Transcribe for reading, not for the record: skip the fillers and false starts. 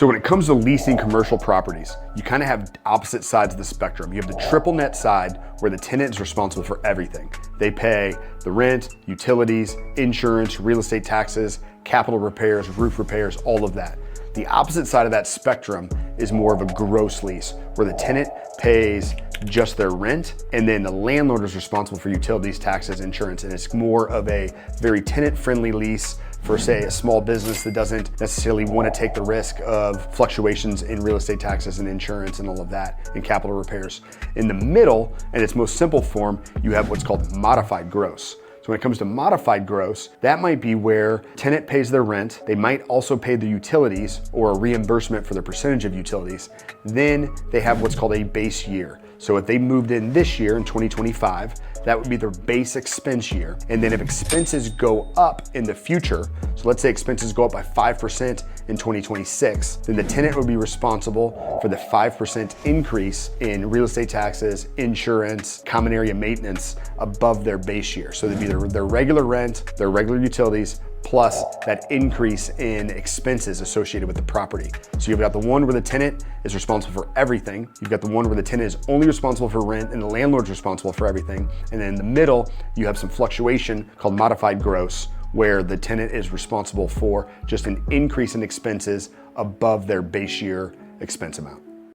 So when it comes to leasing commercial properties, you kind of have opposite sides of the spectrum. You have the triple net side where the tenant is responsible for everything. They pay the rent, utilities, insurance, real estate taxes, capital repairs, roof repairs, all of that. The opposite side of that spectrum is more of a gross lease where the tenant pays just their rent and then the landlord is responsible for utilities, taxes, insurance, and it's more of a very tenant-friendly lease for, say, a small business that doesn't necessarily want to take the risk of fluctuations in real estate taxes and insurance and all of that, and capital repairs. In the middle, in its most simple form, you have what's called modified gross. So when it comes to modified gross, that might be where tenant pays their rent, they might also pay the utilities or a reimbursement for the percentage of utilities. Then they have what's called a base year. So if they moved in this year in 2025, that would be their base expense year. And then if expenses go up in the future, so let's say expenses go up by 5% in 2026, then the tenant would be responsible for the 5% increase in real estate taxes, insurance, common area maintenance above their base year. So it'd be their regular rent, their regular utilities, plus that increase in expenses associated with the property. So you've got the one where the tenant is responsible for everything. You've got the one where the tenant is only responsible for rent and the landlord's responsible for everything. And then in the middle, you have some fluctuation called modified gross, where the tenant is responsible for just an increase in expenses above their base year expense amount.